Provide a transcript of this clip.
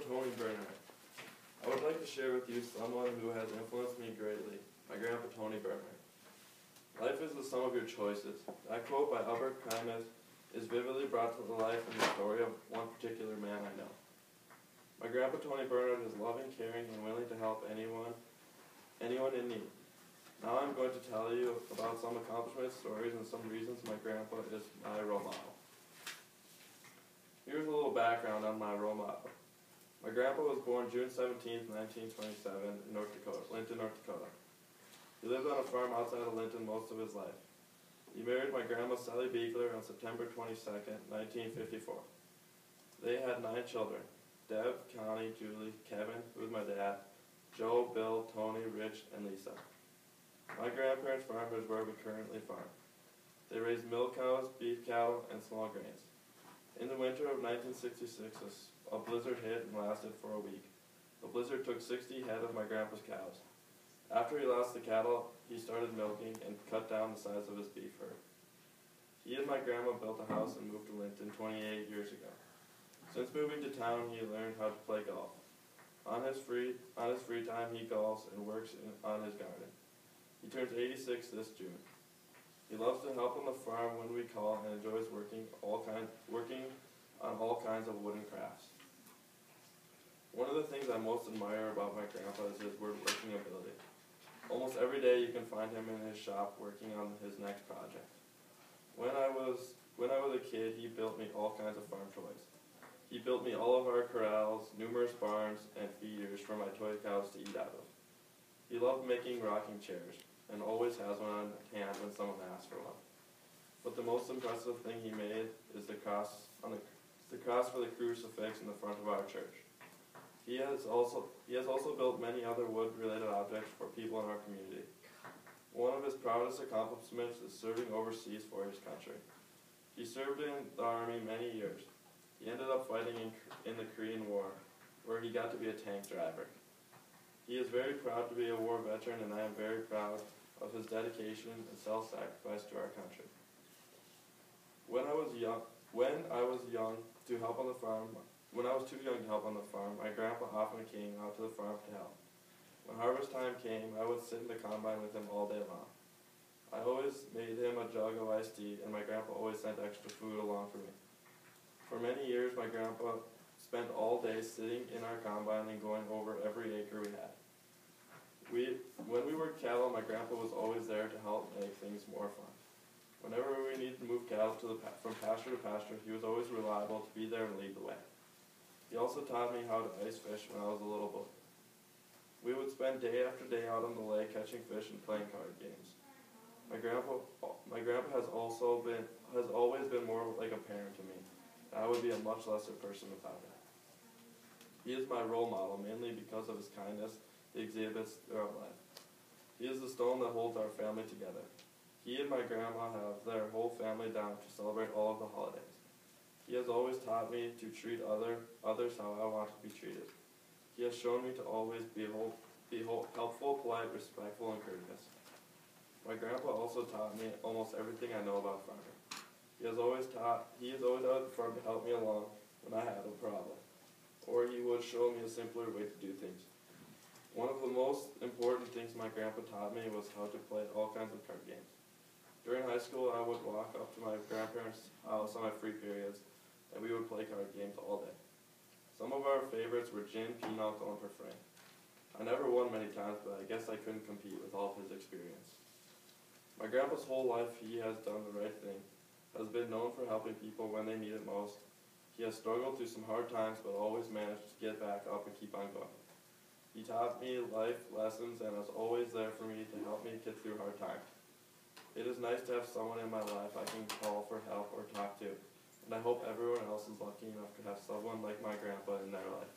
Tony Bernhardt. I would like to share with you someone who has influenced me greatly, my Grandpa Tony Bernhardt. Life is the sum of your choices. That quote by Albert Camus is vividly brought to life in the story of one particular man I know. My Grandpa Tony Bernhardt is loving, caring, and willing to help anyone in need. Now I'm going to tell you about some accomplishments, stories, and some reasons my grandpa is my role model. Here's a little background on my role model. My grandpa was born June 17, 1927 in Linton, North Dakota. He lived on a farm outside of Linton most of his life. He married my grandma Sally Beekler on September 22, 1954. They had 9 children: Deb, Connie, Julie, Kevin, who was my dad, Joe, Bill, Tony, Rich, and Lisa. My grandparents' farm is where we currently farm. They raised milk cows, beef cattle, and small grains. In the winter of 1966, a blizzard hit and lasted for a week. The blizzard took 60 head of my grandpa's cows. After he lost the cattle, he started milking and cut down the size of his beef herd. He and my grandma built a house and moved to Linton 28 years ago. Since moving to town, he learned how to play golf. On his free time, he golfs and works on his garden. He turns 86 this June. He loves to help on the farm when we call and enjoys working on all kinds of wooden crafts. One of the things I most admire about my grandpa is his woodworking ability. Almost every day you can find him in his shop working on his next project. When I was a kid, he built me all kinds of farm toys. He built me all of our corrals, numerous barns, and feeders for my toy cows to eat out of. He loved making rocking chairs, and always has one on hand when someone asks for one. But the most impressive thing he made is the cross for the crucifix in the front of our church. He has also built many other wood-related objects for people in our community. One of his proudest accomplishments is serving overseas for his country. He served in the Army many years. He ended up fighting in the Korean War, where he got to be a tank driver. He is very proud to be a war veteran, and I am very proud of his dedication and self-sacrifice to our country. When I was too young to help on the farm, my grandpa often came out to the farm to help. When harvest time came, I would sit in the combine with him all day long. I always made him a jug of iced tea, and my grandpa always sent extra food along for me. For many years, my grandpa spent all day sitting in our combine and going over every acre we had. When we worked cattle, my grandpa was always there to help make things more fun. Whenever we needed to move cattle from pasture to pasture, he was always reliable to be there and lead the way. He also taught me how to ice fish when I was a little boy. We would spend day after day out on the lake catching fish and playing card games. My grandpa has always been more like a parent to me. I would be a much lesser person without him. He is my role model mainly because of his kindness he exhibits throughout life. He is the stone that holds our family together. He and my grandma have their whole family down to celebrate all of the holidays. He has always taught me to treat others how I want to be treated. He has shown me to always be helpful, polite, respectful, and courteous. My grandpa also taught me almost everything I know about farming. He is always out at the farm to help me along when I have a problem, or he would show me a simpler way to do things. One of the most important things my grandpa taught me was how to play all kinds of card games. During high school, I would walk up to my grandparents' house on my free periods, and we would play card games all day. Some of our favorites were gin, pinochle, and refrain. I never won many times, but I guess I couldn't compete with all of his experience. My grandpa's whole life, he has done the right thing, has been known for helping people when they need it most. He has struggled through some hard times, but always managed to get back up and keep on going. He taught me life lessons and is always there for me to help me get through hard times. It is nice to have someone in my life I can call for help or talk to, and I hope everyone else is lucky enough to have someone like my grandpa in their life.